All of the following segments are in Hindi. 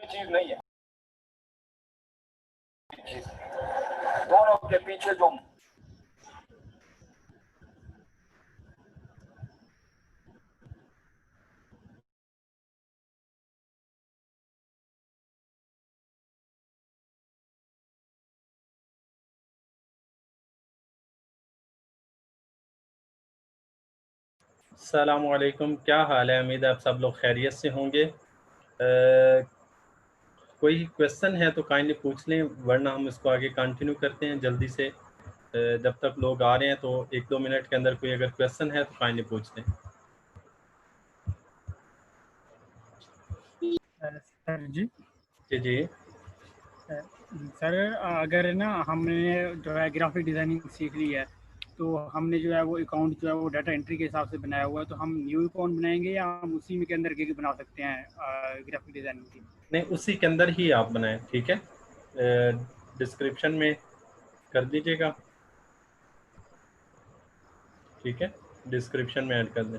चीज नहीं है। दोनों के पीछे जो अस्सलामुअलैकुम, क्या हाल है? उम्मीद है आप सब लोग खैरियत से होंगे। कोई क्वेश्चन है तो काइंडली पूछ लें, वरना हम इसको आगे कंटिन्यू करते हैं जल्दी से। जब तक लोग आ रहे हैं तो 1-2 मिनट के अंदर कोई अगर क्वेश्चन है तो काइंडली पूछ लें। सर जी जी सर, अगर ना हमने जो है ग्राफिक डिज़ाइनिंग सीख ली है, तो हमने जो है वो अकाउंट जो है वो डाटा एंट्री के हिसाब से बनाया हुआ है, तो हम न्यू अकाउंट बनाएंगे या हम उसी में के अंदर के बना सकते हैं ग्राफिक डिज़ाइनिंग की? नहीं, उसी के अंदर ही आप बनाएं, ठीक है। डिस्क्रिप्शन में कर दीजिएगा, ठीक है, डिस्क्रिप्शन में ऐड कर दें।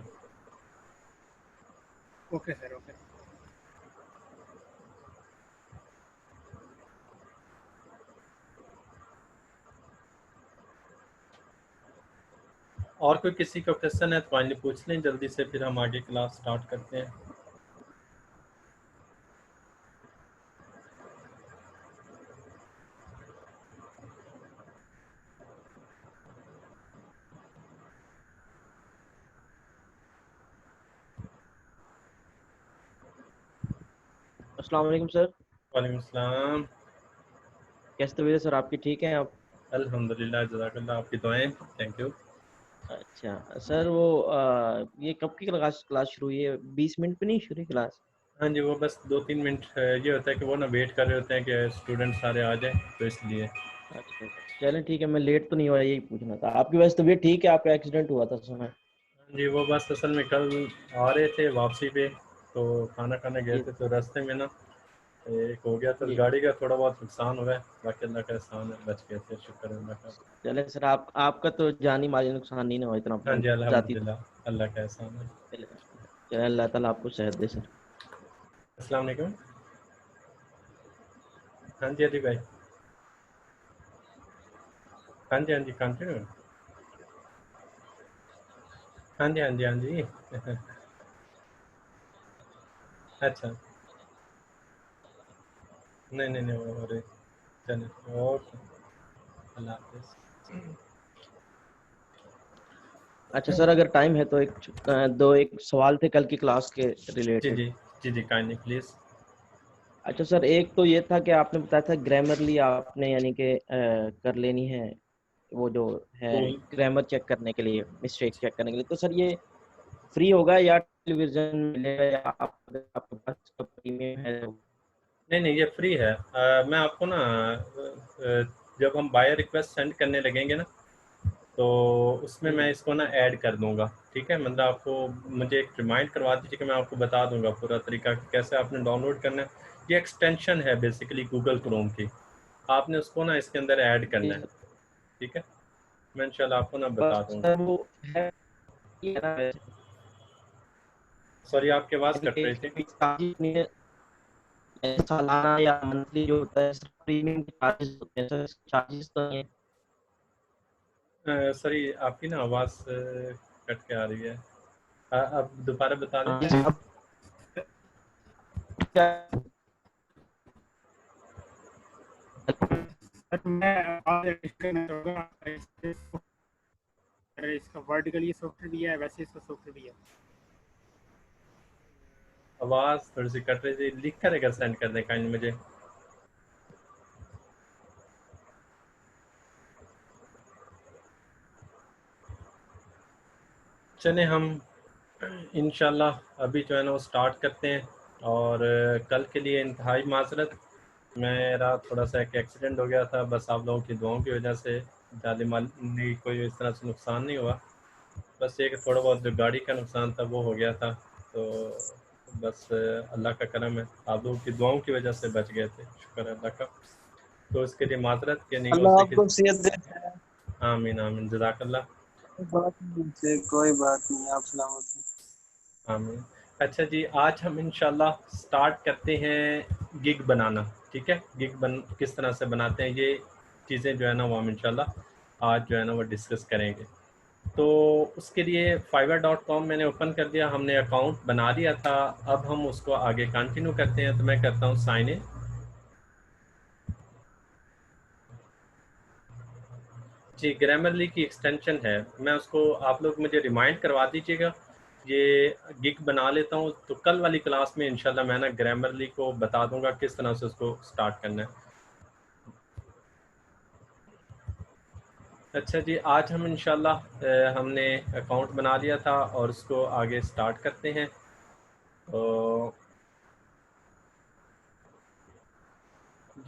Okay sir, okay. और कोई किसी का क्वेश्चन है तो काइंडली पूछ लें जल्दी से, फिर हम आगे क्लास स्टार्ट करते हैं। अस्सलाम वालेकुम सर। वालेकुम सलाम। कैसे तबीयत सर आपकी? ठीक है आप? अल्हम्दुलिल्लाह, जज़ाकल्लाह, आपकी दुआएं, थैंक यू। अच्छा सर, वो ये कब की क्लास शुरू हुई है? 20 मिनट पे नहीं शुरू हुई क्लास? हाँ जी, वो बस 2-3 मिनट ये होता है कि वो ना वेट कर रहे होते हैं कि स्टूडेंट सारे आ जाएं, तो इसलिए। अच्छा चलें ठीक है, मैं लेट तो नहीं हुआ, यही पूछना था। आपकी वैसे तबीयत ठीक है? आपका एक्सीडेंट हुआ था सुना है? हाँ जी, वो बस असल में कल आ रहे थे वापसी पे, तो खाना खाने गए जी थे, तो रास्ते में ना एक हो गया, तो जी। गाड़ी का थोड़ा बहुत नुकसान हुआ है, बाकी अल्लाह का एहसान है, बच गए थे, शुक्र है अल्लाह का। चलें सर, आपका तो जानी माली नुकसान नहीं ना हुआ इतना हाँ जी, जाती तो। अल्हम्दुलिल्लाह, अल्लाह का एहसान है। चलें, अल्लाह ताला आपको सेहत दे सर। अस्सलाम वालेकुम। हाँ जी अली भाई, हाँ जी, हाँ जी, कंटिन्यू। हाँ जी, हाँ जी, हाँ जी। अच्छा, नहीं नहीं नहीं, वो अरे चलिए, ओके, अल्लाह हाफिज़। अच्छा सर, अगर टाइम है तो एक सवाल थे कल की क्लास के जी रिलेटेड। जी, जी जी, काइंडली प्लीज़। अच्छा सर, एक तो ये था कि आपने बताया था ग्रामरली आपने यानी कि कर लेनी है, वो जो है टूल, ग्रामर चेक करने के लिए, मिस्टेक चेक करने के लिए। तो सर ये फ्री होगा या टेलीविजन मिलेगा, या आपके पास प्रीमियम है? नहीं नहीं, ये फ्री है। मैं आपको ना जब हम बायर रिक्वेस्ट सेंड करने लगेंगे ना, तो उसमें मैं इसको ना ऐड कर दूंगा, ठीक है। मतलब आपको मुझे एक रिमाइंड करवा दीजिए कि मैं आपको बता दूंगा पूरा तरीका कि कैसे आपने डाउनलोड करना है। ये एक्सटेंशन है बेसिकली गूगल क्रोम की, आपने उसको ना इसके अंदर ऐड करना है, ठीक है। मैं इंशाल्लाह आपको ना बता दूंगा। सर वो है ये है ना वैसे, सॉरी, आपकी आवाज़ यानी कट कि रही इसके थी। कोई चार्जेस नहीं है, सालाना या मंथली जो होता है सर, प्रीमियम के चार्जेस होते हैं सर, चार्जेस तो नहीं है? सॉरी, आपकी ना आवाज़ कट के आ रही है। अब दोबारा बता दें। हाँ, अब क्या? सर मैं आज करना चाहूँगा, इसका वर्टिकली सॉफ्टवेयर भी है, वैसे इसका सॉफ्टवेयर भी है। आवाज़ थोड़ी सी कट रही थी, लिख कर अगर सेंड कर दें काइंडली मुझे। चलें, हम इंशाल्लाह अभी जो है ना वो स्टार्ट करते हैं। और कल के लिए इंतहाई माजरत, मेरा थोड़ा सा एक एक्सीडेंट हो गया था, बस आप लोगों की दुआओं की वजह से जानी माली कोई इस तरह से नुकसान नहीं हुआ। बस ये कि थोड़ा बहुत जो गाड़ी का नुकसान था वो हो गया था, तो बस अल्लाह का करम है, आप लोगों की दुआओं की वजह से बच गए थे, शुक्र है अल्लाह का। तो इसके लिए माजरत के नहीं हो अल्लाह सके। आपको सेहत दे। आमीन आमीन, जज़ाकल्लाह। कोई बात नहीं, आप सलामत हैं। आमीन। अच्छा जी, आज हम इंशाल्लाह स्टार्ट करते हैं गिग बनाना। ठीक है, किस तरह से बनाते हैं ये चीज़ें जो है ना वो हम इंशाल्लाह आज जो है ना वो डिस्कस करेंगे। तो उसके लिए fiverr.com मैंने ओपन कर दिया, हमने अकाउंट बना लिया था। अब हम उसको आगे कंटिन्यू करते हैं। तो मैं करता हूँ साइन इन। जी, ग्रामरली की एक्सटेंशन है, मैं उसको, आप लोग मुझे रिमाइंड करवा दीजिएगा। ये गिग बना लेता हूँ तो कल वाली क्लास में इंशाल्लाह मैं ना ग्रामरली को बता दूंगा किस तरह से उसको स्टार्ट करना है। अच्छा जी, आज हम इंशाल्लाह हमने अकाउंट बना लिया था और उसको आगे स्टार्ट करते हैं। तो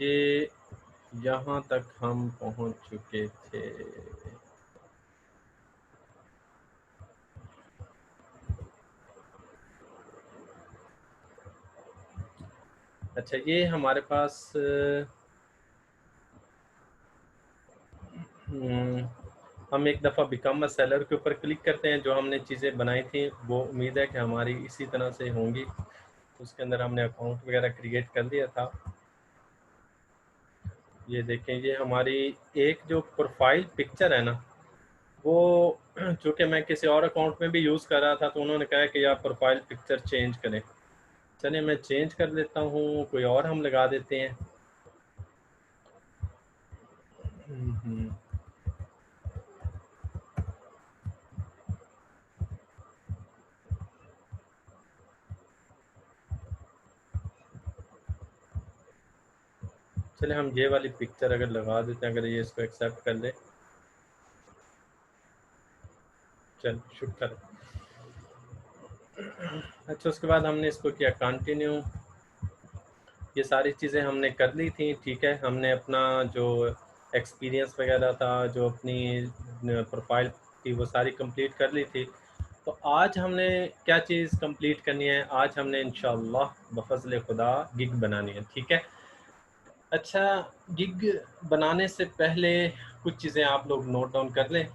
ये यहाँ तक हम पहुँच चुके थे। अच्छा, ये हमारे पास हम एक दफ़ा बिकम अ सेलर के ऊपर क्लिक करते हैं। जो हमने चीज़ें बनाई थी वो उम्मीद है कि हमारी इसी तरह से होंगी। उसके अंदर हमने अकाउंट वगैरह क्रिएट कर दिया था। ये देखें, ये हमारी एक जो प्रोफाइल पिक्चर है ना, वो चूँकि मैं किसी और अकाउंट में भी यूज़ कर रहा था तो उन्होंने कहा कि आप प्रोफाइल पिक्चर चेंज करें। चलिए मैं चेंज कर लेता हूँ, कोई और हम लगा देते हैं। चलिए हम ये वाली पिक्चर अगर लगा देते हैं, अगर ये इसको एक्सेप्ट कर ले। चल शुक्र। अच्छा, उसके बाद हमने इसको किया कंटिन्यू। ये सारी चीज़ें हमने कर ली थी। ठीक है, हमने अपना जो एक्सपीरियंस वगैरह था, जो अपनी प्रोफाइल थी, वो सारी कंप्लीट कर ली थी। तो आज हमने क्या चीज़ कंप्लीट करनी है? आज हमने इंशाअल्लाह बफज़ल खुदा गिग बनानी है। ठीक है। अच्छा, गिग बनाने से पहले कुछ चीज़ें आप लोग नोट डाउन कर लें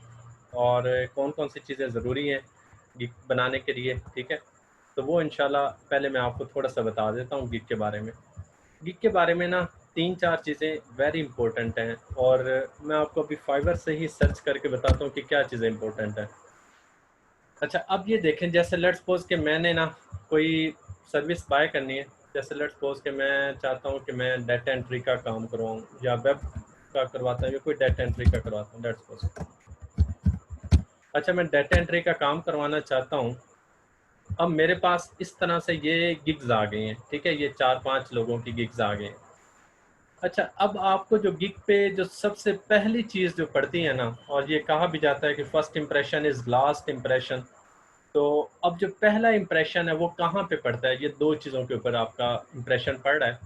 और कौन कौन सी चीज़ें ज़रूरी हैं गिग बनाने के लिए। ठीक है, तो वो इंशाल्लाह पहले मैं आपको थोड़ा सा बता देता हूँ गिग के बारे में। गिग के बारे में ना 3-4 चीज़ें वेरी इंपॉर्टेंट हैं और मैं आपको अभी फाइवर से ही सर्च करके बताता हूँ कि क्या चीज़ें इंपॉर्टेंट हैं। अच्छा, अब ये देखें, जैसे लेट्स सपोज कि मैंने ना कोई सर्विस बाय करनी है। जैसे लेट्स सपोज कि मैं चाहता हूँ कि मैं डाटा एंट्री का काम करवाऊँ या वेब का करवाता हूँ या कोई डाटा एंट्री का करवाता हूँ, लेट्स सपोज। अच्छा, मैं डाटा एंट्री का काम करवाना चाहता हूँ। अब मेरे पास इस तरह से ये गिग्स आ गई हैं। ठीक है, ये 4-5 लोगों की गिग्स आ गई हैं। अच्छा, अब आपको जो गिग पे जो सबसे पहली चीज़ जो पड़ती है ना, और ये कहा भी जाता है कि first impression is last impression. तो अब जो पहला इम्प्रेशन है वो कहाँ पे पड़ता है? ये 2 चीज़ों के ऊपर आपका इम्प्रेशन पड़ रहा है।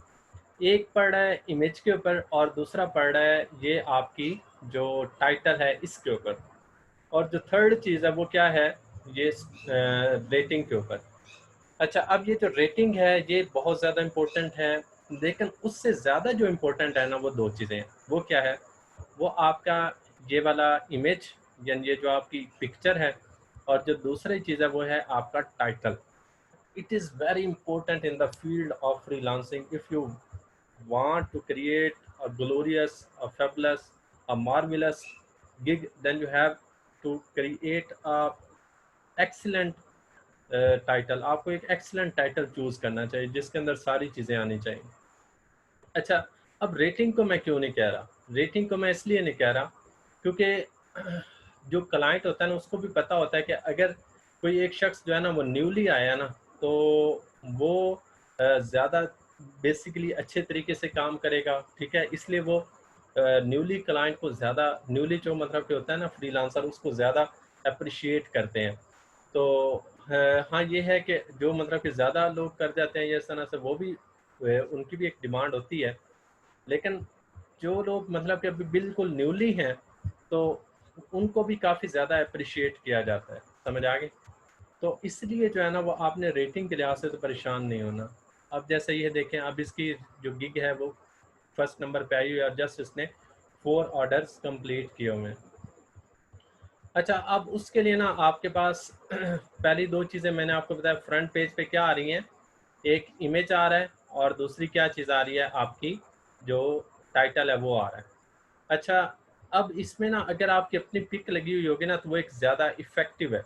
एक पड़ रहा है इमेज के ऊपर और दूसरा पड़ रहा है ये आपकी जो टाइटल है इसके ऊपर। और जो थर्ड चीज़ है वो क्या है? ये रेटिंग के ऊपर। अच्छा, अब ये जो रेटिंग है ये बहुत ज़्यादा इम्पोर्टेंट है, लेकिन उससे ज़्यादा जो इम्पोर्टेंट है ना वो 2 चीज़ें हैं। वो क्या है? वो आपका ये वाला इमेज, यानी ये जो आपकी पिक्चर है, और जो दूसरी चीज़ है वो है आपका title. It is very important in the field of freelancing. If you want to create a glorious, a fabulous, a marvelous gig, then you have to create a excellent title. आपको एक एक्सीलेंट टाइटल चूज करना चाहिए जिसके अंदर सारी चीज़ें आनी चाहिए। अच्छा, अब रेटिंग को मैं क्यों नहीं कह रहा? रेटिंग को मैं इसलिए नहीं कह रहा क्योंकि जो क्लाइंट होता है ना उसको भी पता होता है कि अगर कोई एक शख्स जो है ना वो न्यूली आया ना, तो वो ज़्यादा बेसिकली अच्छे तरीके से काम करेगा। ठीक है, इसलिए वो न्यूली क्लाइंट को ज़्यादा, न्यूली जो मतलब कि होता है ना फ्रीलांसर, उसको ज़्यादा अप्रिशिएट करते हैं। तो हाँ, ये है कि जो मतलब कि ज़्यादा लोग कर जाते हैं ये इस तरह से, वो भी उनकी भी एक डिमांड होती है। लेकिन जो लोग मतलब कि अभी बिल्कुल न्यूली हैं तो उनको भी काफ़ी ज़्यादा अप्रिशिएट किया जाता है। समझ आ गई? तो इसलिए जो है ना वो आपने रेटिंग के लिहाज से तो परेशान नहीं होना। अब जैसे ये देखें, अब इसकी जो गिग है वो फर्स्ट नंबर पे आई हुई है और जस्ट इसने 4 ऑर्डर्स कंप्लीट किए हुए हैं। अच्छा, अब उसके लिए ना आपके पास पहली दो चीज़ें मैंने आपको बताया, फ्रंट पेज पे क्या आ रही हैं, एक इमेज आ रहा है और दूसरी क्या चीज़ आ रही है, आपकी जो टाइटल है वो आ रहा है। अच्छा, अब इसमें ना अगर आपकी अपनी पिक लगी हुई होगी ना तो वो एक ज़्यादा इफ़ेक्टिव है,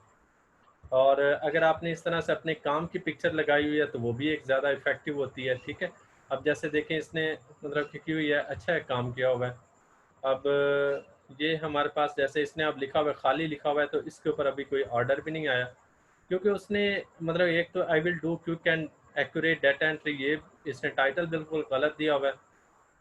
और अगर आपने इस तरह से अपने काम की पिक्चर लगाई हुई है तो वो भी एक ज़्यादा इफ़ेक्टिव होती है। ठीक है, अब जैसे देखें इसने मतलब की हुई है, अच्छा है काम किया हुआ है। अब ये हमारे पास जैसे इसने अब लिखा हुआ है, खाली लिखा हुआ है, तो इसके ऊपर अभी कोई ऑर्डर भी नहीं आया, क्योंकि उसने मतलब एक तो I will do quick and accurate data entry, ये इसने टाइटल बिल्कुल गलत दिया हुआ है,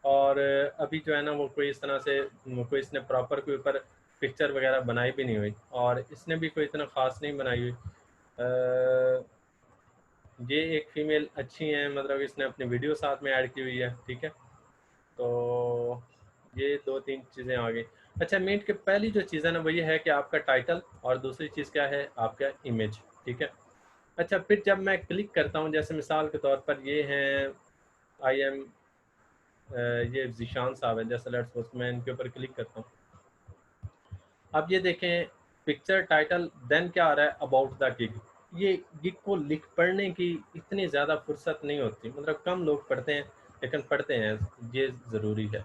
और अभी जो है ना वो कोई इस तरह से कोई इसने प्रॉपर कोई ऊपर पिक्चर वगैरह बनाई भी नहीं हुई, और इसने भी कोई इतना ख़ास नहीं बनाई हुई। ये एक फ़ीमेल अच्छी हैं, मतलब इसने अपनी वीडियो साथ में ऐड की हुई है। ठीक है, तो ये दो तीन चीज़ें आ गई। अच्छा, मीट के पहली जो चीज़ है ना वो ये है कि आपका टाइटल, और दूसरी चीज़ क्या है, आपका इमेज। ठीक है, अच्छा फिर जब मैं क्लिक करता हूँ, जैसे मिसाल के तौर पर ये हैं आई एम ये ज़ीशान साहब है, जैसे लेट्स सपोज मैं इनके ऊपर क्लिक करता हूँ, अब ये देखें पिक्चर टाइटल देन क्या आ रहा है, अबाउट द गिग। ये गिग को लिख पढ़ने की इतनी ज़्यादा फुर्सत नहीं होती, मतलब कम लोग पढ़ते हैं, लेकिन पढ़ते हैं, ये ज़रूरी है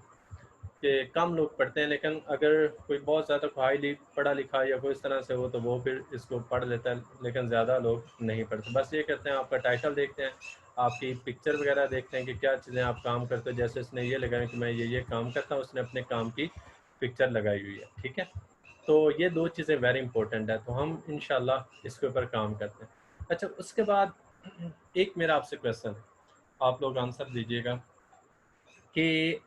कि कम लोग पढ़ते हैं, लेकिन अगर कोई बहुत ज़्यादा हाईली पढ़ा लिखा या कोई इस तरह से हो तो वो फिर इसको पढ़ लेता है, लेकिन ज़्यादा लोग नहीं पढ़ते। बस ये कहते हैं, आपका टाइटल देखते हैं, आपकी पिक्चर वगैरह देखते हैं कि क्या चीज़ें आप काम करते हो, जैसे इसने ये लगाया कि मैं ये काम करता हूँ, उसने अपने काम की पिक्चर लगाई हुई है। ठीक है, तो ये दो चीज़ें वेरी इंपॉर्टेंट है, तो हम इंशाल्लाह इसके ऊपर काम करते हैं। अच्छा, उसके बाद एक मेरा आपसे क्वेश्चन है, आप लोग आंसर दीजिएगा कि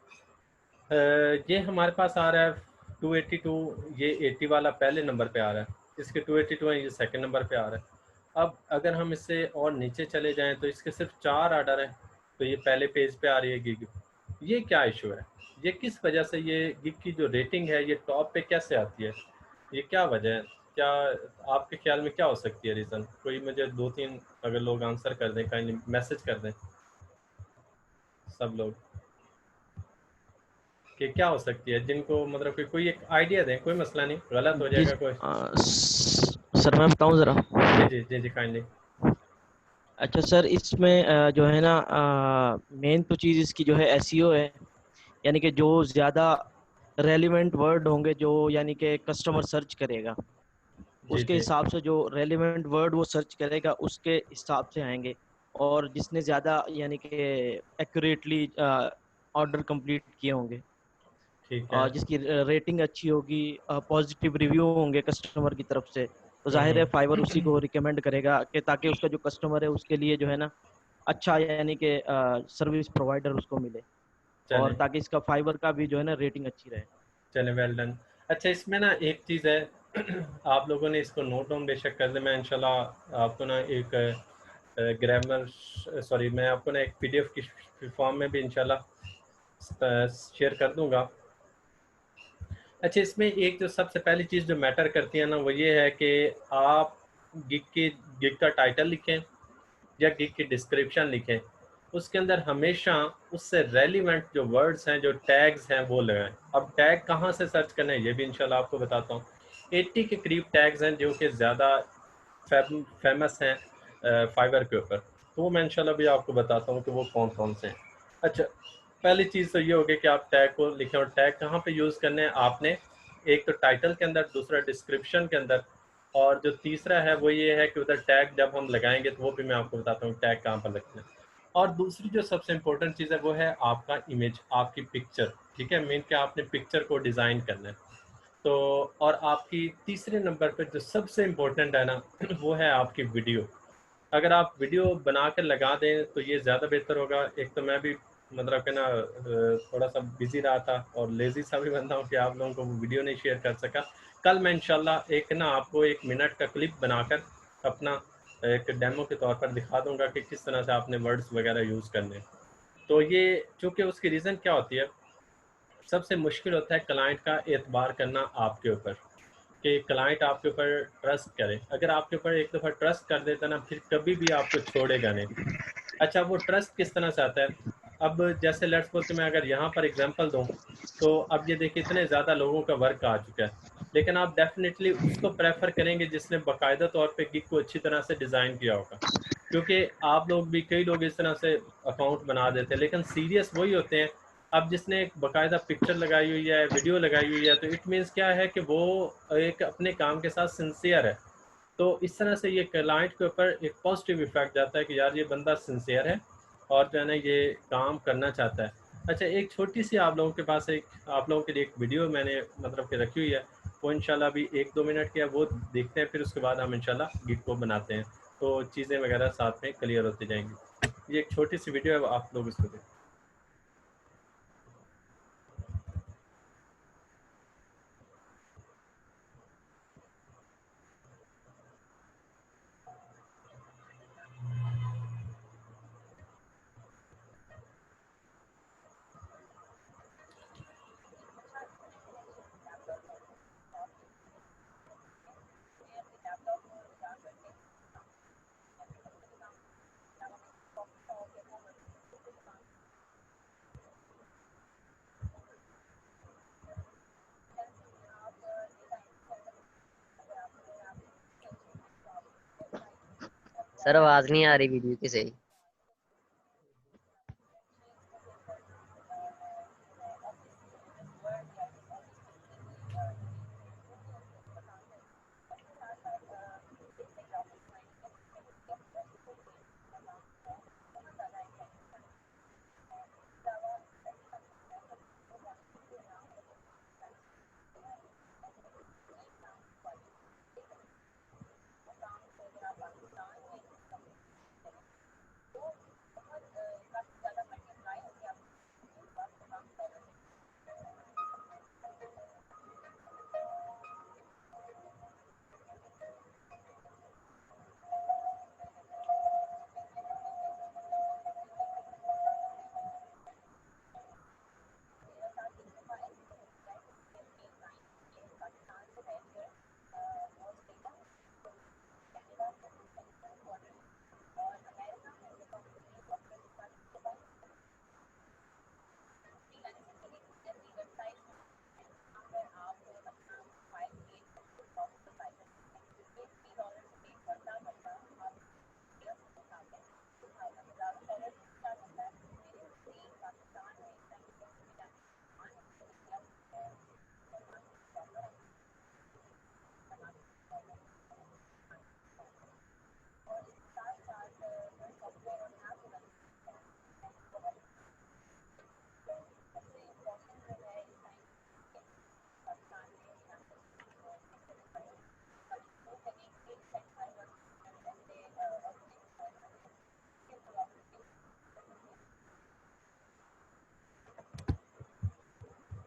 ये हमारे पास आ रहा है 282, ये 80 वाला पहले नंबर पे आ रहा है, इसके 282 है, ये सेकंड नंबर पे आ रहा है। अब अगर हम इससे और नीचे चले जाएं तो इसके सिर्फ 4 ऑर्डर हैं, तो ये पहले पेज पे आ रही है गिग। ये क्या इशू है, ये किस वजह से ये गिग की जो रेटिंग है ये टॉप पे कैसे आती है, ये क्या वजह है, क्या आपके ख्याल में क्या हो सकती है रीज़न? कोई मुझे 2-3 अगर लोग आंसर कर दें, काइंडली मैसेज कर दें सब लोग कि क्या हो सकती है, जिनको मतलब कि कोई एक आइडिया दें, कोई मसला नहीं, गलत हो जी जाएगा कोई। सर मैं बताऊं ज़रा। जी जी जी जी काइंडली। अच्छा सर, इसमें जो है ना मेन तो चीज़ इसकी जो है एसईओ है, यानी कि जो ज़्यादा रेलिवेंट वर्ड होंगे जो यानी कि कस्टमर सर्च करेगा, जी उसके जी हिसाब से जो रेलिवेंट वर्ड वो सर्च करेगा उसके हिसाब से आएंगे, और जिसने ज़्यादा यानी कि एक्यूरेटली ऑर्डर कंप्लीट किए होंगे ठीक है। और जिसकी रेटिंग अच्छी होगी, पॉजिटिव रिव्यू होंगे कस्टमर की तरफ से, तो जाहिर है फाइवर उसी को रिकमेंड करेगा कि ताकि उसका जो कस्टमर है उसके लिए जो है ना अच्छा यानी कि सर्विस प्रोवाइडर उसको मिले, और चलें ताकि इसका फाइबर का भी जो है ना रेटिंग अच्छी रहे। चलें, वेल डन। अच्छा, इसमें ना एक चीज़ है आप लोगों ने इसको नोट डाउन बेशक कर ले, मैं इंशाल्लाह आपको ना एक ग्रामर सॉरी मैं आपको ना एक पीडीएफ की फॉर्म में भी इंशाल्लाह शेयर कर दूंगा। अच्छा, इसमें एक जो सबसे पहली चीज़ जो मैटर करती है ना वो ये है कि आप गिग का टाइटल लिखें या गिग की डिस्क्रिप्शन लिखें, उसके अंदर हमेशा उससे रेलिवेंट जो वर्ड्स हैं, जो टैग्स हैं वो लगाएं। अब टैग कहाँ से सर्च करना है ये भी इंशाल्लाह आपको बताता हूँ। 80 के करीब टैग्स हैं जो कि ज़्यादा फेमस हैं फाइवर के ऊपर, तो वो मैं इंशाल्लाह भी आपको बताता हूँ कि वो कौन कौन से हैं। अच्छा, पहली चीज़ तो ये होगी कि आप टैग को लिखें, और टैग कहाँ पे यूज़ करने हैं आपने, एक तो टाइटल के अंदर, दूसरा डिस्क्रिप्शन के अंदर, और जो तीसरा है वो ये है कि उधर टैग जब हम लगाएंगे तो वो भी मैं आपको बताता हूँ टैग कहाँ पर लगते हैं। और दूसरी जो सबसे इम्पोर्टेंट चीज़ है वो है आपका इमेज, आपकी पिक्चर। ठीक है, मेन क्या आपने पिक्चर को डिज़ाइन करना है। तो और आपकी तीसरे नंबर पर जो सबसे इम्पोर्टेंट है ना वो है आपकी वीडियो। अगर आप वीडियो बना कर लगा दें तो ये ज़्यादा बेहतर होगा। एक तो मैं भी मतलब कि ना थोड़ा सा बिजी रहा था और लेज़ी सा भी बनता हूँ कि आप लोगों को वो वीडियो नहीं शेयर कर सका। कल मैं इंशाल्लाह एक ना आपको 1 मिनट का क्लिप बनाकर अपना एक डेमो के तौर पर दिखा दूंगा कि किस तरह से आपने वर्ड्स वगैरह यूज़ करने हैं। तो ये चूँकि उसकी रीज़न क्या होती है, सबसे मुश्किल होता है क्लाइंट का एतबार करना आपके ऊपर, कि क्लाइंट आपके ऊपर ट्रस्ट करे। अगर आपके ऊपर एक दफ़ा ट्रस्ट कर देता ना, फिर कभी भी आपको छोड़ेगा नहीं। अच्छा, वो ट्रस्ट किस तरह से आता है? अब जैसे लेट्स सपोज कि मैं अगर यहाँ पर एग्जांपल दूँ, तो अब ये देखिए इतने ज़्यादा लोगों का वर्क आ चुका है। लेकिन आप डेफिनेटली उसको प्रेफर करेंगे जिसने बाकायदा तौर पे गिग को अच्छी तरह से डिज़ाइन किया होगा, क्योंकि आप लोग भी, कई लोग इस तरह से अकाउंट बना देते हैं लेकिन सीरियस वही होते हैं। अब जिसने एक बाकायदा पिक्चर लगाई हुई है, वीडियो लगाई हुई है, तो इट मीन्स क्या है कि वो एक अपने काम के साथ सिंसियर है। तो इस तरह से ये क्लाइंट के ऊपर एक पॉजिटिव इफेक्ट जाता है कि यार ये बंदा सिंसियर है और जो है ना ये काम करना चाहता है। अच्छा, एक छोटी सी आप लोगों के पास आप लोगों के लिए एक वीडियो मैंने मतलब कि रखी हुई है, वो इंशाल्लाह अभी 1-2 मिनट की है, वो देखते हैं, फिर उसके बाद हम इंशाल्लाह गिग को बनाते हैं, तो चीज़ें वगैरह साथ में क्लियर होती जाएंगी। ये एक छोटी सी वीडियो है, आप लोग इसको देखें। सर आवाज नहीं आ रही वीडियो की सही।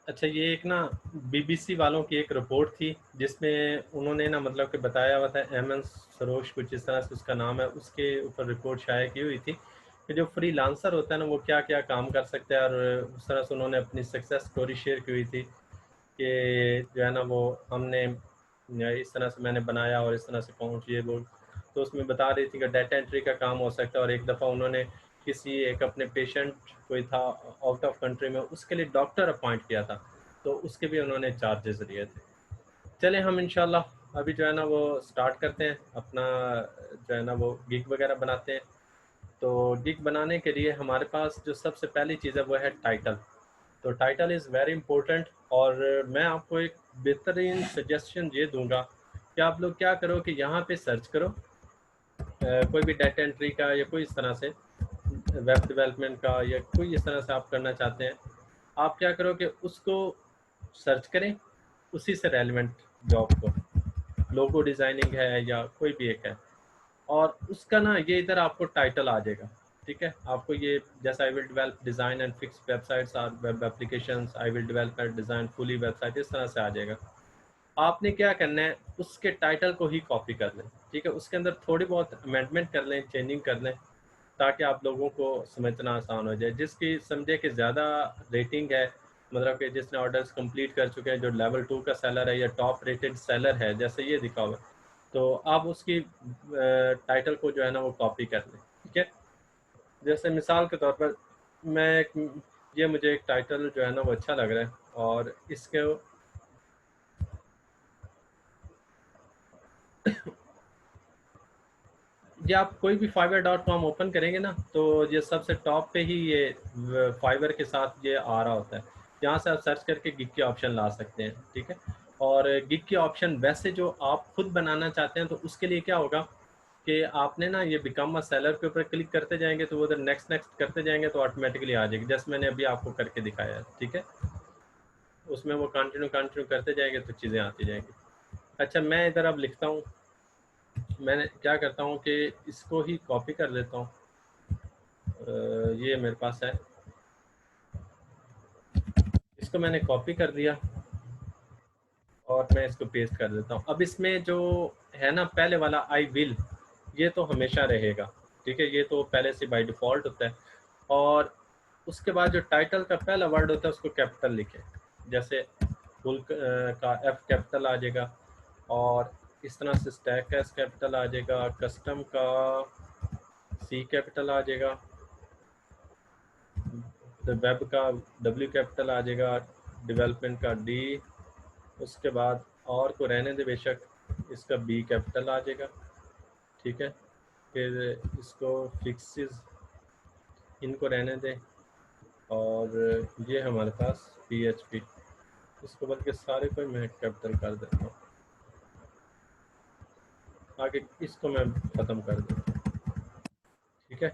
अच्छा, ये एक ना बीबीसी वालों की एक रिपोर्ट थी जिसमें उन्होंने ना मतलब कि बताया हुआ था, एमएन सरोश कुछ इस तरह से उसका नाम है, उसके ऊपर रिपोर्ट शाया की हुई थी कि जो फ्रीलांसर होता है ना वो क्या क्या काम कर सकता है, और उस तरह से उन्होंने अपनी सक्सेस स्टोरी शेयर की हुई थी कि जो है ना वो हमने इस तरह से मैंने बनाया और इस तरह से अकाउंट ये वो, तो उसमें बता रही थी कि डाटा एंट्री का काम हो सकता है। और एक दफ़ा उन्होंने किसी एक अपने पेशेंट कोई था आउट ऑफ कंट्री में, उसके लिए डॉक्टर अपॉइंट किया था, तो उसके भी उन्होंने चार्जेस लिए थे। चलें हम इंशाल्लाह अभी जो है ना वो स्टार्ट करते हैं अपना, जो है ना वो गिग वगैरह बनाते हैं। तो गिग बनाने के लिए हमारे पास जो सबसे पहली चीज़ है वो है टाइटल। तो टाइटल इज़ वेरी इंपॉर्टेंट, और मैं आपको एक बेहतरीन सजेशन ये दूंगा कि आप लोग क्या करो कि यहाँ पे सर्च करो कोई भी डाटा एंट्री का या कोई इस तरह से वेब डेवलपमेंट का या कोई इस तरह से आप करना चाहते हैं, आप क्या करो कि उसको सर्च करें, उसी से रेलिवेंट जॉब को, लोगो डिज़ाइनिंग है या कोई भी एक है, और उसका ना ये इधर आपको टाइटल आ जाएगा। ठीक है, आपको ये जैसा I will develop design and fix websites और web applications, I will develop and design fully website, इस तरह से आ जाएगा। आपने क्या करना है, उसके टाइटल को ही कॉपी कर लें। ठीक है, उसके अंदर थोड़ी बहुत अमेंडमेंट कर लें, चेंजिंग कर लें, ताकि आप लोगों को समझना आसान हो जाए। जिसकी समझे कि ज़्यादा रेटिंग है, मतलब कि जिसने ऑर्डर्स कंप्लीट कर चुके हैं, जो लेवल 2 का सेलर है या टॉप रेटेड सेलर है, जैसे ये दिखा हुआ है, तो आप उसकी टाइटल को जो है ना वो कॉपी कर लें। ठीक है, जैसे मिसाल के तौर पर मुझे एक टाइटल जो है ना वो अच्छा लग रहा है, और इसके ये आप कोई भी fiverr.com ओपन करेंगे ना, तो ये सबसे टॉप पे ही ये फाइवर के साथ ये आ रहा होता है। यहाँ से आप सर्च करके गिग के ऑप्शन ला सकते हैं, ठीक है। और गिग के ऑप्शन वैसे जो आप खुद बनाना चाहते हैं, तो उसके लिए क्या होगा कि आपने ना ये बिकम अ सेलर के ऊपर क्लिक करते जाएंगे, तो वो उधर नेक्स्ट नेक्स्ट करते जाएंगे तो ऑटोमेटिकली आ जाएगी, जैसे मैंने अभी आपको करके दिखाया है, ठीक है। उसमें वो कंटिन्यू करते जाएंगे तो चीज़ें आती जाएंगी। अच्छा, मैं इधर अब लिखता हूँ, मैंने क्या करता हूँ कि इसको ही कॉपी कर लेता हूँ। ये मेरे पास है, इसको मैंने कॉपी कर दिया और मैं इसको पेस्ट कर देता हूँ। अब इसमें जो है ना पहले वाला आई विल, ये तो हमेशा रहेगा, ठीक है, ये तो पहले से बाय डिफ़ॉल्ट होता है। और उसके बाद जो टाइटल का पहला वर्ड होता है उसको कैपिटल लिखें, जैसे फुल का एफ कैपिटल आ जाएगा, और इस तरह से स्टैक का एस कैपिटल आ जाएगा, कस्टम का सी कैपिटल आ जाएगा, वेब का डब्ल्यू कैपिटल आ जाएगा, डेवलपमेंट का डी, उसके बाद और को रहने दे बेशक, इसका बी कैपिटल आ जाएगा, ठीक है। फिर इसको फिक्सेस इनको रहने दें, और ये हमारे पास PHP, इसको बल्कि सारे को मैं कैपिटल कर देता हूँ, आगे इसको मैं ख़त्म कर देता हूँ, ठीक है।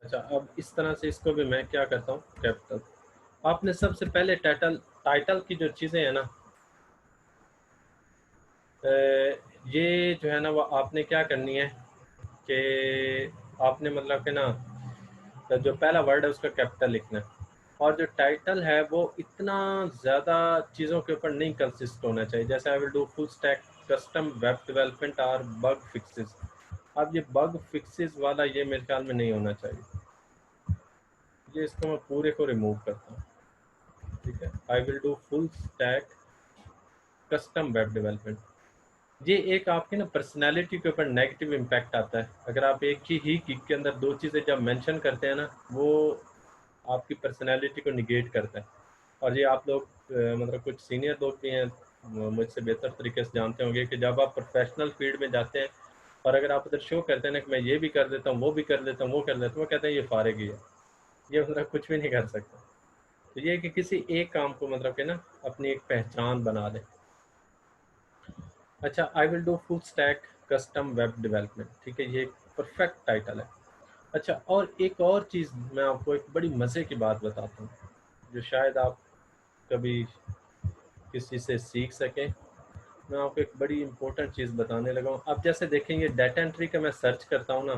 अच्छा, अब इस तरह से इसको भी मैं क्या करता हूँ कैपिटल। आपने सबसे पहले टाइटल की जो चीज़ें हैं ना, ये जो है ना वो आपने क्या करनी है कि आपने मतलब कि ना जो पहला वर्ड है उसका कैपिटल लिखना है, और जो टाइटल है वो इतना ज़्यादा चीज़ों के ऊपर नहीं कंसिस्ट होना चाहिए, जैसे I will do full stack custom web development और बग फिक्सेस। अब ये बग फिक्सेस वाला ये मेरे ख्याल में नहीं होना चाहिए, ये इसको मैं पूरे को रिमूव करता हूँ, ठीक है। I will do full stack custom web development, ये एक आपकी ना पर्सनालिटी के ऊपर नेगेटिव इम्पैक्ट आता है। अगर आप एक ही गिग के अंदर दो चीज़ें जब मेंशन करते हैं ना, वो आपकी पर्सनालिटी को निगेट करता है। और ये आप लोग मतलब कुछ सीनियर लोग भी हैं, मुझसे बेहतर तरीके से जानते होंगे कि जब आप प्रोफेशनल फील्ड में जाते हैं और अगर आप उधर शो करते हैं ना कि मैं ये भी कर देता हूँ, वो भी कर लेता हूँ, वो कर लेता हूँ, वो कहते हैं ये फारिग ही है, ये मतलब कुछ भी नहीं कर सकता। तो ये कि किसी एक काम को मतलब कि ना अपनी एक पहचान बना दें। अच्छा, I will do full stack custom web development, ठीक है, ये एक परफेक्ट टाइटल है। अच्छा, और एक और चीज़ मैं आपको एक बड़ी मज़े की बात बताता हूँ, जो शायद आप कभी किसी से सीख सकें। मैं आपको एक बड़ी इंपॉर्टेंट चीज़ बताने लगा हूँ। अब जैसे देखेंगे डाटा एंट्री का मैं सर्च करता हूँ ना,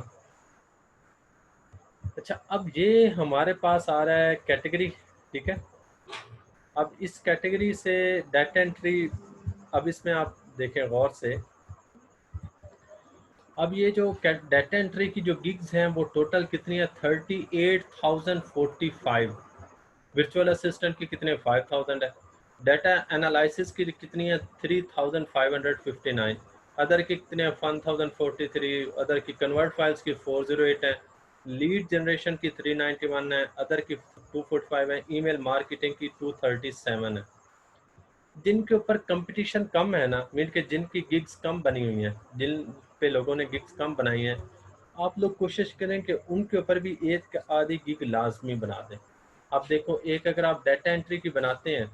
अच्छा, अब ये हमारे पास आ रहा है कैटेगरी, ठीक है। अब इस कैटेगरी से डाटा एंट्री, अब इसमें आप देखें गौर से, अब ये जो डाटा एंट्री की जो गिग्स हैं वो टोटल कितनी है, 38,045। वर्चुअल असिस्टेंट की कितने, 5,000 है। डाटा एनालिसिस की कितनी है, 3,559। अदर की कितने हैं, 1,043। अदर की कन्वर्ट फाइल्स की 408 है। लीड जनरेशन की 391 है। अदर की 245 है। ईमेल मार्केटिंग की 237 है। जिनके ऊपर कंपटीशन कम है ना, मीन के जिनकी गिग्स कम बनी हुई हैं, जिन पे लोगों ने गिग्स कम बनाई हैं, आप लोग कोशिश करें कि उनके ऊपर भी एक आधी गिग लाजमी बना दें। आप देखो, एक अगर आप डाटा एंट्री की बनाते हैं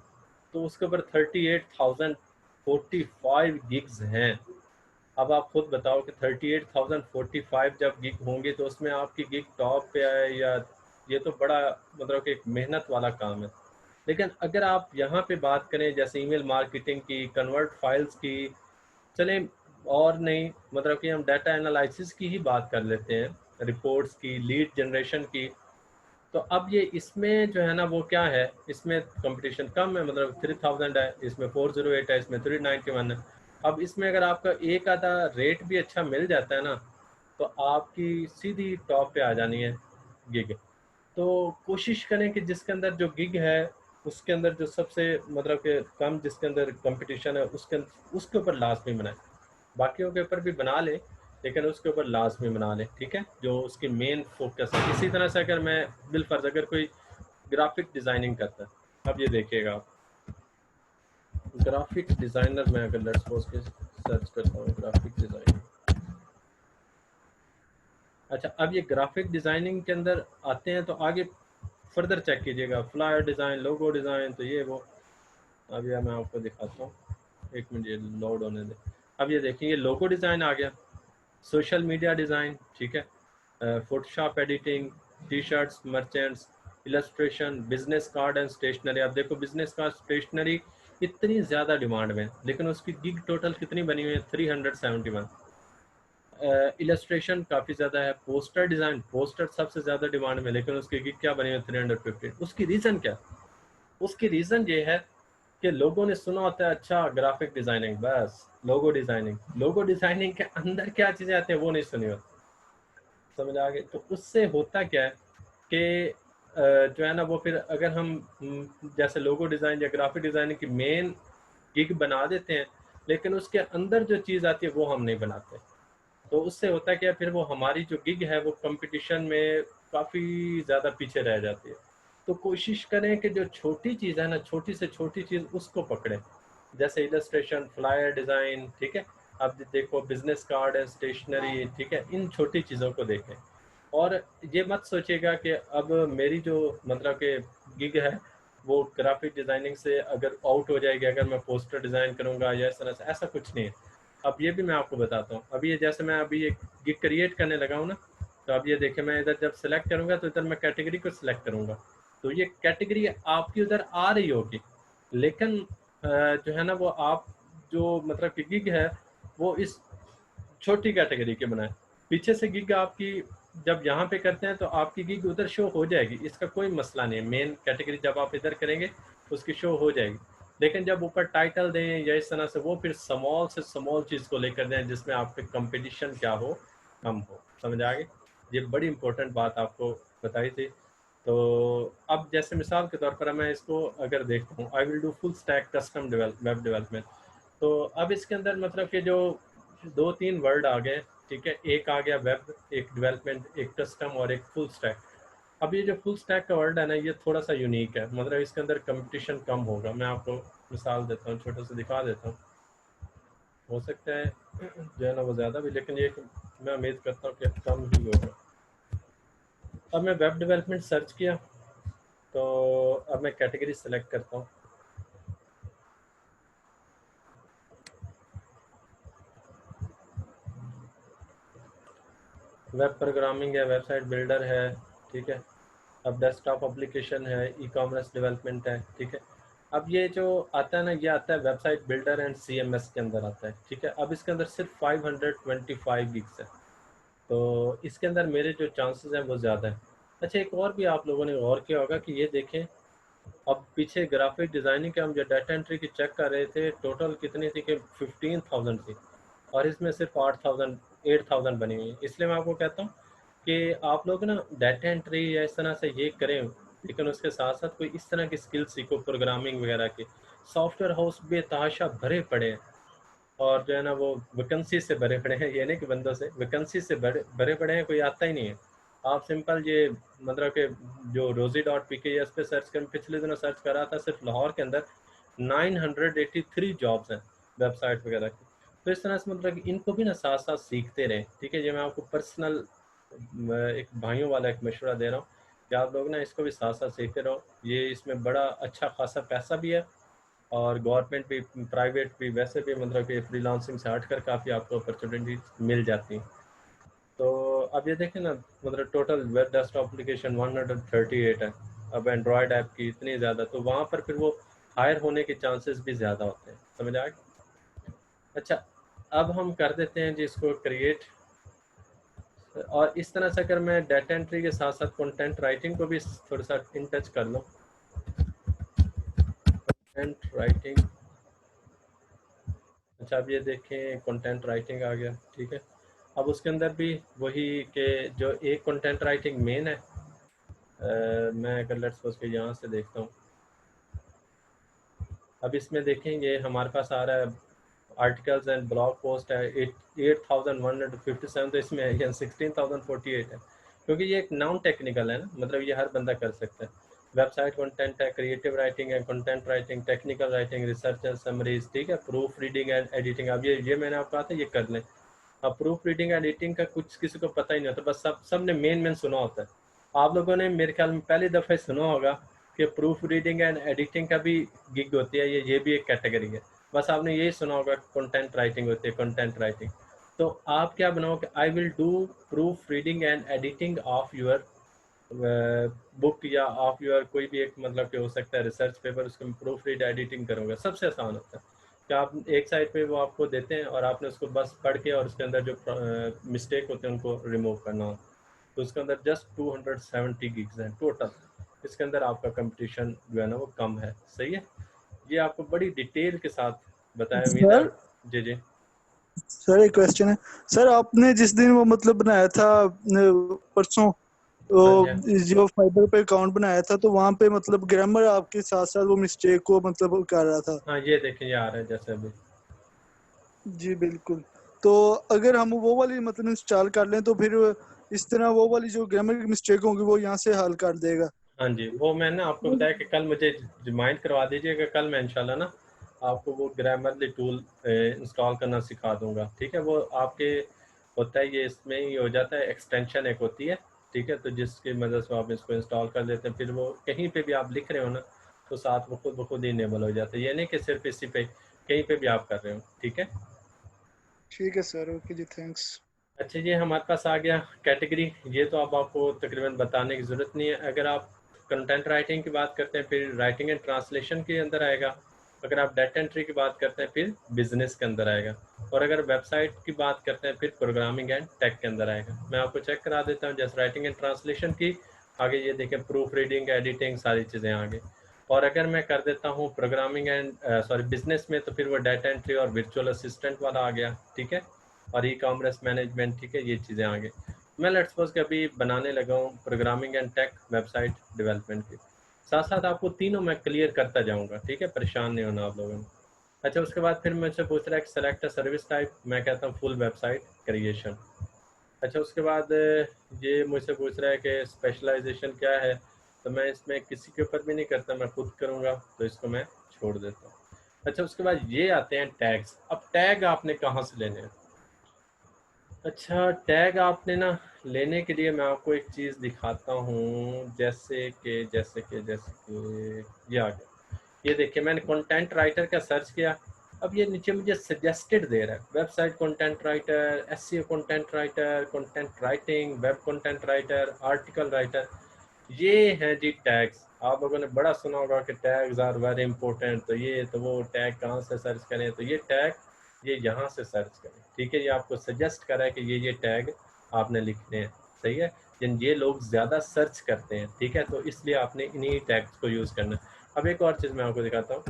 तो उसके ऊपर 38,045 गिग्स हैं। अब आप खुद बताओ कि 38,045 जब गिग होंगे तो उसमें आपकी गिग टॉप पे आए, या ये तो बड़ा मतलब कि एक मेहनत वाला काम है। लेकिन अगर आप यहाँ पे बात करें जैसे ईमेल मार्केटिंग की, कन्वर्ट फाइल्स की, चलें और नहीं मतलब कि हम डाटा एनालिसिस की ही बात कर लेते हैं, रिपोर्ट्स की, लीड जनरेशन की, तो अब ये इसमें जो है ना वो क्या है, इसमें कंपटीशन कम है, मतलब 3,000 है, इसमें 408 है, इसमें 391 है। अब इसमें अगर आपका एक आधा रेट भी अच्छा मिल जाता है ना, तो आपकी सीधी टॉप पे आ जानी है गिग। तो कोशिश करें कि जिसके अंदर जो गिग है उसके अंदर जो सबसे मतलब कि कम जिसके अंदर कंपटीशन है उसके ऊपर लाजमी बनाएं। बाकियों के ऊपर भी बना ले, लेकिन उसके ऊपर लाजमी बना ले, ठीक है, जो उसकी मेन फोकस है। इसी तरह से अगर मैं बिलफर्ज अगर कोई ग्राफिक डिज़ाइनिंग करता है, अब ये देखिएगा आप, ग्राफिक डिज़ाइनर में अगर लेट्स सपोज के सर्च करता हूँ ग्राफिक डिज़ाइनिंग। अच्छा, अब ये ग्राफिक डिज़ाइनिंग के अंदर आते हैं तो आगे फर्दर चेक कीजिएगा, फ्लायर डिज़ाइन, लोगो डिज़ाइन, तो ये वो। अब यह मैं आपको दिखाता हूँ, एक मिनट ये लोड होने दे। अब ये देखिए, ये लोगो डिज़ाइन आ गया, सोशल मीडिया डिज़ाइन, ठीक है, Photoshop editing, T shirts, merchants, illustration, business card and stationery. अब देखो बिजनेस कार्ड, स्टेशनरी इतनी ज़्यादा डिमांड में, लेकिन उसकी गिग टोटल कितनी बनी हुई है? 371। इलस्ट्रेशन काफ़ी ज़्यादा है। पोस्टर डिज़ाइन, पोस्टर सबसे ज़्यादा डिमांड में, लेकिन उसकी गिग क्या बनी हुई है? 350। उसकी रीज़न क्या? उसकी रीज़न ये है कि लोगों ने सुना होता है अच्छा ग्राफिक डिज़ाइनिंग, बस लोगो डिज़ाइनिंग, लोगो डिज़ाइनिंग के अंदर क्या चीज़ें आती हैं वो नहीं सुनी होती। समझ आ गए? तो उससे होता क्या है कि जो है ना वो फिर अगर हम जैसे लोगो डिज़ाइन या ग्राफिक डिज़ाइनिंग की मेन गिग बना देते हैं, लेकिन उसके अंदर जो चीज़ आती है वो हम नहीं बनाते, तो उससे होता क्या है, फिर वो हमारी जो गिग है वो कंपटीशन में काफ़ी ज़्यादा पीछे रह जाती है। तो कोशिश करें कि जो छोटी चीज़ है ना, छोटी से छोटी चीज़ उसको पकड़ें, जैसे इलस्ट्रेशन, फ्लायर डिज़ाइन, ठीक है। अब देखो बिजनेस कार्ड है, स्टेशनरी, ठीक है, इन छोटी चीज़ों को देखें। और ये मत सोचिएगा कि अब मेरी जो मतलब कि गिग है वो ग्राफिक डिज़ाइनिंग से अगर आउट हो जाएगी अगर मैं पोस्टर डिज़ाइन करूँगा या इस तरह से, ऐसा कुछ नहीं है। अब ये भी मैं आपको बताता हूँ। अभी ये जैसे मैं अभी एक गिग क्रिएट करने लगा हूँ ना, तो अब ये देखिए मैं इधर जब सेलेक्ट करूँगा तो इधर मैं कैटेगरी को सिलेक्ट करूँगा, तो ये कैटेगरी आपकी उधर आ रही होगी, लेकिन जो है ना वो आप जो मतलब कि गिग है वो इस छोटी कैटेगरी के बनाए। पीछे से गिग आपकी जब यहाँ पे करते हैं तो आपकी गिग उधर शो हो जाएगी, इसका कोई मसला नहीं है। मेन कैटेगरी जब आप इधर करेंगे उसकी शो हो जाएगी, लेकिन जब ऊपर टाइटल दें या इस तरह से, वो फिर स्मॉल से स्मॉल चीज़ को लेकर दें जिसमें आपके कंपटीशन क्या हो, कम हो। समझ आ गई? ये बड़ी इंपॉर्टेंट बात आपको बताई थी। तो अब जैसे मिसाल के तौर पर मैं इसको अगर देखता हूँ, I will do full stack custom web development, तो अब इसके अंदर मतलब कि जो 2-3 वर्ड आ गए, ठीक है, एक आ गया वेब, एक डेवलपमेंट, एक कस्टम और एक फुल स्टैक। अब ये जो फुल स्टैक का वर्ड है ना, ये थोड़ा सा यूनिक है, मतलब इसके अंदर कंपटीशन कम होगा। मैं आपको मिसाल देता हूँ, छोटा सा दिखा देता हूँ, हो सकता है जो है ना वो ज़्यादा भी, लेकिन ये मैं उम्मीद करता हूँ कि कम ही होगा। अब मैं वेब डेवलपमेंट सर्च किया, तो अब मैं कैटेगरी सेलेक्ट करता हूँ। वेब प्रोग्रामिंग है, वेबसाइट बिल्डर है, ठीक है। अब डेस्कटॉप एप्लीकेशन है, ई कॉमर्स डेवलपमेंट है, ठीक है। अब ये जो आता है ना, ये आता है वेबसाइट बिल्डर एंड CMS के अंदर आता है, ठीक है। अब इसके अंदर सिर्फ 525 गिग्स है, तो इसके अंदर मेरे जो चांसेस हैं वो ज़्यादा है। अच्छा, एक और भी आप लोगों ने गौर किया होगा कि ये देखें, अब पीछे ग्राफिक डिज़ाइनिंग के हम जो डाटा एंट्री की चेक कर रहे थे, टोटल कितनी थी कि 15,000 थी, और इसमें सिर्फ 8,000 बनी हुई है। इसलिए मैं आपको कहता हूँ कि आप लोग ना डाटा एंट्री या इस तरह से ये करें, लेकिन उसके साथ साथ कोई इस तरह की स्किल सीखो, प्रोग्रामिंग वगैरह की। सॉफ्टवेयर हाउस बेतहाशा भरे पड़े हैं, और जो है ना वो वैकेंसी से भरे पड़े हैं, ये नहीं कि बंदों से, वैकेंसी से भरे पड़े हैं, कोई आता ही नहीं है। आप सिंपल ये मतलब कि जो rosie.pks पे सर्च कर, पिछले दिनों सर्च करा था, सिर्फ लाहौर के अंदर 983 जॉब्स हैं वेबसाइट वगैरह की। तो इस तरह से मतलब कि इनको भी ना साथ साथ सीखते रहें, ठीक है। ये मैं आपको पर्सनल एक भाइयों वाला एक मशवरा दे रहा हूँ कि आप लोग ना इसको भी साथ साथ सीखते रहो। ये इसमें बड़ा अच्छा खासा पैसा भी है, और गवर्नमेंट भी, प्राइवेट भी, वैसे भी मतलब कि फ्रीलांसिंग से हट कर काफ़ी आपको अपॉर्चुनिटी मिल जाती हैं। तो अब ये देखें ना, मतलब टोटल वेब डेस्कटॉप एप्लीकेशन 138 है। अब एंड्रॉयड ऐप की इतनी ज़्यादा, तो वहाँ पर फिर वो हायर होने के चांसेस भी ज़्यादा होते हैं। समझ आए? अच्छा, अब हम कर देते हैं जिसको क्रिएट, और इस तरह से अगर मैं डाटा एंट्री के साथ साथ कंटेंट राइटिंग को भी थोड़ा सा इन टच कर लूँ। कंटेंट राइटिंग, अच्छा अब ये देखें कंटेंट राइटिंग आ गया, ठीक है। अब उसके अंदर भी वही कि जो एक कंटेंट राइटिंग मेन है, मैं अगर लेट्स सपोज के यहाँ से देखता हूँ, अब इसमें देखेंगे हमारे पास आ रहा है आर्टिकल्स एंड ब्लॉग पोस्ट है 8,157, तो इसमें है 16,048 है, क्योंकि ये एक नॉन टेक्निकल है ना, मतलब ये हर बंदा कर सकता है। वेबसाइट कंटेंट है, क्रिएटिव राइटिंग है, content writing, technical writing, research and summaries, ठीक है, प्रूफ रीडिंग एंड एडिटिंग। अब ये मैंने आपको कहा था ये कर लें। अब प्रूफ रीडिंग एडिटिंग का कुछ किसी को पता ही नहीं होता, बस सबने मेन सुना होता है। आप लोगों ने मेरे ख्याल में पहली दफ़ा सुना होगा कि प्रूफ रीडिंग एंड एडिटिंग का भी गिग होती है, ये भी एक कैटेगरी है। बस आपने यही सुना होगा कंटेंट राइटिंग होती है, कंटेंट राइटिंग। तो आप क्या बनाओगे, I will do proof reading and editing of your book या ऑफ योर कोई भी एक मतलब कि हो सकता है रिसर्च पेपर, उसको प्रूफ रीड एडिटिंग करूँगा। सबसे आसान होता है कि आप एक साइड पे वो आपको देते हैं और आपने उसको बस पढ़ के और उसके अंदर जो मिस्टेक होते हैं उनको रिमूव करना हो। तो उसके अंदर जस्ट 270 गिग्स हैं टोटल। इसके अंदर आपका कंपटीशन जो है ना वो कम है। सही है, ये आपको बड़ी डिटेल के साथ बताया। उम्मीद है। जी जी सर एक क्वेश्चन है सर, आपने जिस दिन वो मतलब बनाया था परसों जो फाइबर पे अकाउंट बनाया था, तो वहाँ पे मतलब ग्रामर आपके साथ साथ वो मिस्टेक को मतलब कर रहा था। हाँ ये देखिए, ये आ रहा है जैसे अभी। जी बिल्कुल। तो अगर हम वो वाली मतलब इंस्टॉल कर लें तो फिर इस तरह वो वाली जो ग्रामर की मिस्टेक होंगी वो यहाँ से हल कर देगा। हाँ जी, वो मैंने आपको बताया कि कल मुझे रिमाइंड करवा दीजिएगा, कल मैं इंशाल्लाह ना आपको वो ग्रामरली टूल इंस्टॉल करना सिखा दूंगा। ठीक है, वो आपके होता है, ये इसमें ही हो जाता है, एक्सटेंशन एक होती है। ठीक है, तो जिसकी मदद से आप इसको इंस्टॉल कर लेते हैं, फिर वो कहीं पे भी आप लिख रहे हो ना तो साथ वो खुद ब खुद ही इनेबल हो जाता है। ये नहीं कि सिर्फ इसी पे, कहीं पे भी आप कर रहे हो। ठीक है, ठीक है सर, ओके जी, थैंक्स। अच्छा ये हमारे पास आ गया कैटेगरी। ये तो अब आपको तकरीबन बताने की ज़रूरत नहीं है। अगर आप कंटेंट राइटिंग की बात करते हैं फिर राइटिंग एंड ट्रांसलेशन के अंदर आएगा। अगर आप डाटा एंट्री की बात करते हैं फिर बिजनेस के अंदर आएगा। और अगर वेबसाइट की बात करते हैं फिर प्रोग्रामिंग एंड टेक के अंदर आएगा। मैं आपको चेक करा देता हूँ, जैसे राइटिंग एंड ट्रांसलेशन की आगे ये देखें, प्रूफ रीडिंग, एडिटिंग, सारी चीज़ें आगे। और अगर मैं कर देता हूँ प्रोग्रामिंग एंड बिजनेस में, तो फिर वो डाटा एंट्री और वर्चुअल असिस्टेंट वाला आ गया। ठीक है, और ई कॉमर्स मैनेजमेंट। ठीक है, ये चीज़ें आगे। मैं लेट्स सपोज कि अभी बनाने लगा हूँ programming and tech website development की, साथ साथ आपको तीनों मैं क्लियर करता जाऊँगा। ठीक है, परेशान नहीं होना आप लोगों ने। अच्छा, उसके बाद फिर मुझसे पूछ रहा है कि सेलेक्ट अ सर्विस टाइप, मैं कहता हूँ फुल वेबसाइट क्रिएशन। अच्छा, उसके बाद ये मुझसे पूछ रहा है कि स्पेशलाइजेशन क्या है, तो मैं इसमें किसी के ऊपर भी नहीं करता, मैं खुद करूँगा, तो इसको मैं छोड़ देता हूँ। अच्छा, उसके बाद ये आते हैं टैग्स। अब टैग आपने कहाँ से लेने हैं? अच्छा, टैग आपने ना लेने के लिए मैं आपको एक चीज़ दिखाता हूँ, जैसे कि ये आ गया। ये देखिए, मैंने कंटेंट राइटर का सर्च किया। अब ये नीचे मुझे सजेस्टेड दे रहा है, website content writer, SEO content writer, content writing, web content writer, article writer. ये हैं जी टैग्स। आप लोगों ने बड़ा सुना होगा कि टैग्स आर वेरी इंपॉर्टेंट, तो ये तो वो टैग कहाँ से सर्च करें, तो ये टैग ये यहाँ से सर्च करें। ठीक है, ये आपको सजेस्ट करा है कि ये टैग आपने लिखने हैं। सही है, जिन ये लोग ज़्यादा सर्च करते हैं। ठीक है, तो इसलिए आपने इन्हीं टैग्स को यूज़ करना है। अब एक और चीज़ मैं आपको दिखाता हूँ,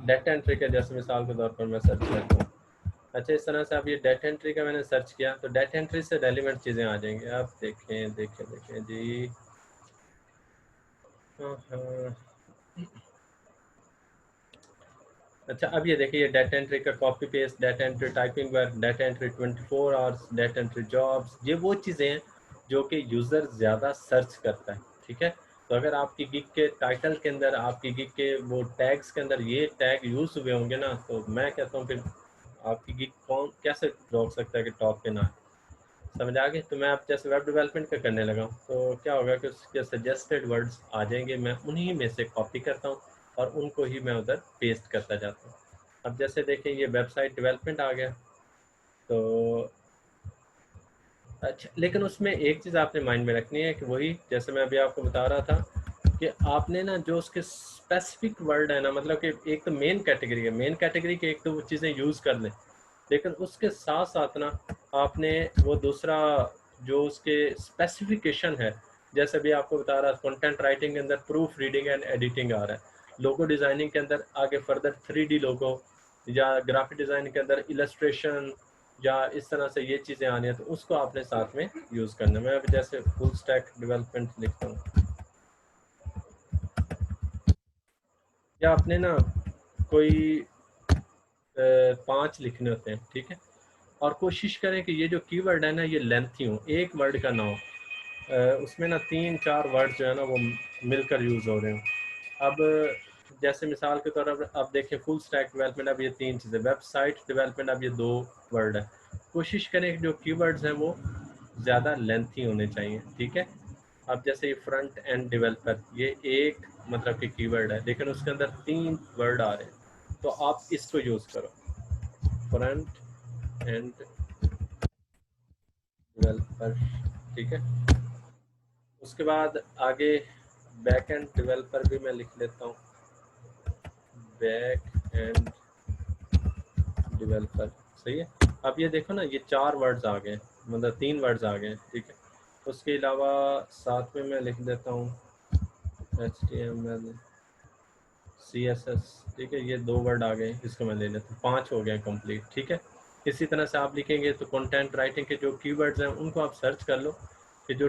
डाटा एंट्री का जैसे मिसाल के तौर पर मैं सर्च करता हूँ। अच्छा, इस तरह से अब ये डाटा एंट्री का मैंने सर्च किया तो डाटा एंट्री से रेलिवेंट चीज़ें आ जाएंगी। आप देखें जी। हाँ। अच्छा, अब ये देखिए, ये डाटा एंट्री का copy paste, data entry typing work, data entry 24 hours, data entry jobs, ये वो चीज़ें हैं जो कि यूज़र ज़्यादा सर्च करता है। ठीक है, तो अगर आपकी गिग के टाइटल के अंदर, आपकी गिग के वो टैग्स के अंदर ये टैग यूज़ हुए होंगे ना, तो मैं कहता हूँ फिर आपकी गिग कौन कैसे रोक सकता है कि टॉप पे ना आए। समझ आ गए? तो मैं आप जैसे वेब डेवलपमेंट का करने लगा हूँ, तो क्या होगा कि उसके सजेस्टेड वर्ड्स आ जाएंगे, मैं उन्हीं में से कॉपी करता हूँ और उनको ही मैं उधर पेस्ट करता जाता हूँ। अब जैसे देखें, ये वेबसाइट डेवलपमेंट आ गया, तो अच्छा, लेकिन उसमें एक चीज़ आपने माइंड में रखनी है कि वही जैसे मैं अभी आपको बता रहा था कि आपने ना जो उसके स्पेसिफिक वर्ड है ना, मतलब कि एक तो मेन कैटेगरी है, मेन कैटेगरी के एक तो वो चीज़ें यूज़ कर लें, लेकिन उसके साथ साथ ना आपने वो दूसरा जो उसके स्पेसिफिकेशन है, जैसे भी आपको बता रहा कंटेंट राइटिंग के अंदर प्रूफ रीडिंग एंड एडिटिंग आ रहा है, लोगो डिज़ाइनिंग के अंदर आगे फर्दर 3D लोगो, या ग्राफिक डिज़ाइन के अंदर इलस्ट्रेशन, या इस तरह से ये चीज़ें आनी है, तो उसको आपने साथ में यूज़ करना है। मैं अभी जैसे फुल स्टैक डेवलपमेंट लिखता हूँ, या आपने ना कोई 5 लिखने होते हैं। ठीक है, और कोशिश करें कि ये जो कीवर्ड है ना ये लेंथी हो, एक वर्ड का ना हो। उसमें ना 3-4 वर्ड जो है ना वो मिलकर यूज़ हो रहे हो। अब जैसे मिसाल के तौर पर अब देखें फुल स्टैक डेवलपमेंट, अब ये 3 चीज़ें, वेबसाइट डेवलपमेंट अब ये 2 वर्ड है। कोशिश करें कि जो कीवर्ड्स हैं वो ज़्यादा लेंथी होने चाहिए, ठीक है। अब जैसे ये फ्रंट एंड डेवलपर, ये एक मतलब कि कीवर्ड है, लेकिन उसके अंदर 3 वर्ड आ रहे हैं, तो आप इसको यूज़ करो, फ्रंट एंड डेवलपर, ठीक है। उसके बाद आगे बैक एंड डेवलपर भी मैं लिख लेता हूँ, बैक एंड डेवलपर, सही है। अब ये देखो ना, ये 4 वर्ड्स आ गए, मतलब 3 वर्ड्स आ गए, ठीक है। उसके अलावा साथ में मैं लिख देता हूँ HTML CSS, ठीक है, ये 2 वर्ड आ गए, इसको मैं ले लेता हूँ, 5 हो गए कंप्लीट, ठीक है। इसी तरह से आप लिखेंगे तो कंटेंट राइटिंग के जो कीवर्ड्स हैं उनको आप सर्च कर लो कि जो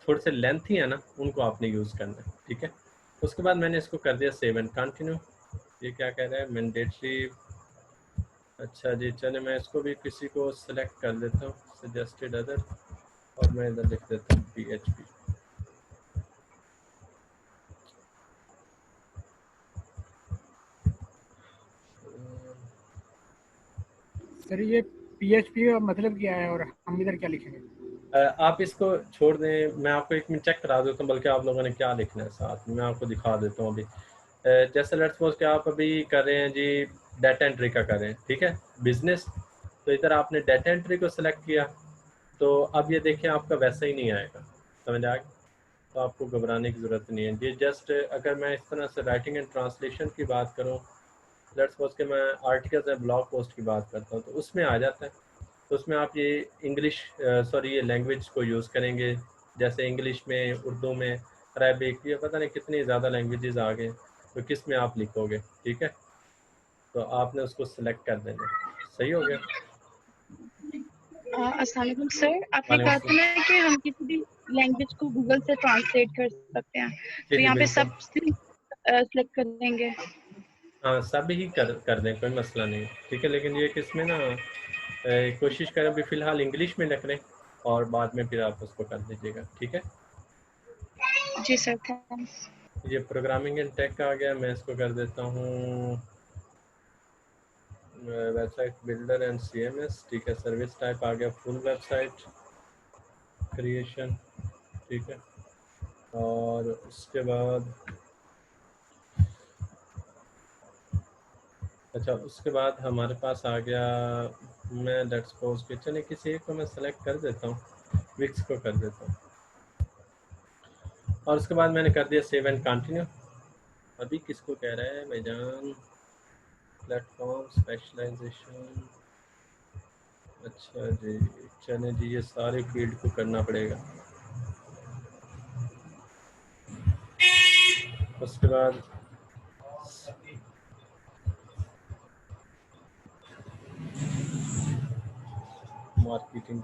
थोड़े से लेंथी है ना उनको आपने यूज़ करना है, ठीक है। उसके बाद मैंने इसको कर दिया सेव एंड कंटिन्यू। ये क्या कह रहा है, मैंडेटरी, अच्छा जी, चले मैं इसको भी किसी को सेलेक्ट कर लेता हूँ, सजेस्टेड अदर, और मैं इधर लिख देता हूँ PHP। सर ये PHP का मतलब क्या है और हम इधर क्या लिखेंगे? आप इसको छोड़ दें, मैं आपको एक मिनट चेक करा देता हूँ, बल्कि आप लोगों ने क्या लिखना है साथ में मैं आपको दिखा देता हूँ अभी। जैसे लेट्स सपोज कि आप अभी कर रहे हैं जी डाटा एंट्री का कर रहे हैं, ठीक है, बिजनेस, तो इधर आपने डाटा एंट्री को सिलेक्ट किया, तो अब ये देखें आपका वैसा ही नहीं आएगा, समझ आ गया। तो आपको घबराने की ज़रूरत नहीं है, ये जस्ट अगर मैं इस तरह से राइटिंग एंड ट्रांसलेशन की बात करूँ, लेट्स सपोज कि मैं आर्टिकल्स या ब्लॉग पोस्ट की बात करता हूँ, तो उसमें आ जाता है। तो उसमें आप ये इंग्लिश ये लैंग्वेज को यूज़ करेंगे, जैसे इंग्लिश में, उर्दू में, अरबिक, ये पता नहीं कितनी ज़्यादा लैंग्वेजेस आ गए, तो किस में आप लिखोगे, ठीक है। तो आपने उसको सिलेक्ट कर देना, सही हो गया। अस्सलाम वालेकुम सर, आपने वालेकुम कहा था सलाम। ना कि हम किसी भी लैंग्वेज को गूगल से ट्रांसलेट कर सकते हैं, जी तो जी यहाँ पे बिल्कुल, सब सिलेक्ट कर देंगे। हाँ सब ही कर दें, कोई मसला नहीं, ठीक है। लेकिन ये किसमें ना कोशिश करें अभी फ़िलहाल इंग्लिश में लिख लें और बाद में फिर आप उसको कर दीजिएगा, ठीक है। जी सर, थैंक्स। ये प्रोग्रामिंग एंड टेक आ गया, मैं इसको कर देता हूँ वेबसाइट बिल्डर एंड CMS, ठीक है। सर्विस टाइप आ गया फुल वेबसाइट क्रिएशन, ठीक है। और उसके बाद अच्छा, उसके बाद हमारे पास आ गया, मैं लेट्स सपोज कि चलिए किसी एक को मैं सेलेक्ट कर देता हूँ, विक्स को कर देता हूँ, और उसके बाद मैंने कर दिया सेव एंड कंटिन्यू। अभी किसको कह रहा है भाईजान, प्लेटफॉर्म स्पेशलाइजेशन, अच्छा जी, चले जी, ये सारे फील्ड को करना पड़ेगा। उसके बाद मार्केटिंग,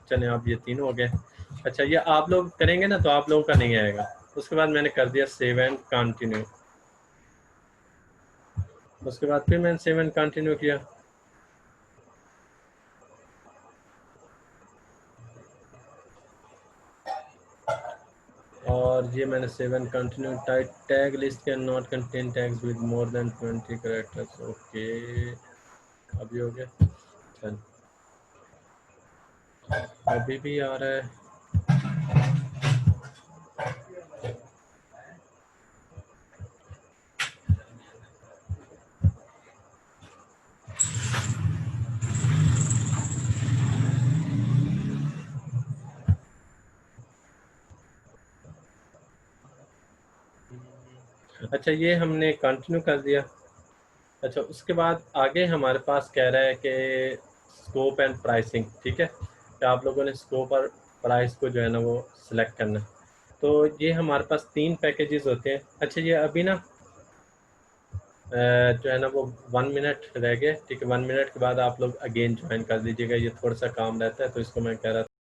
चले आप ये तीनों हो गए। अच्छा, ये आप लोग करेंगे ना तो आप लोगों का नहीं आएगा। उसके बाद मैंने कर दिया सेव एंड कंटिन्यू। उसके बाद फिर मैंने सेव एंड कंटिन्यू किया, और ये मैंने save and continue. Type tag list can not contain tags with more than 20 characters, okay, अभी हो गया। चल अभी भी आ रहा है, अच्छा ये हमने कंटिन्यू कर दिया। अच्छा, उसके बाद आगे हमारे पास कह रहा है कि स्कोप एंड प्राइसिंग, ठीक है, कि आप लोगों ने स्कोप और प्राइस को जो है ना वो सिलेक्ट करना है। तो ये हमारे पास 3 पैकेजेस होते हैं। अच्छा, ये अभी ना जो है ना वो 1 मिनट रह गए, ठीक है। 1 मिनट के बाद आप लोग अगेन ज्वाइन कर दीजिएगा, ये थोड़ा सा काम रहता है, तो इसको मैं कह रहा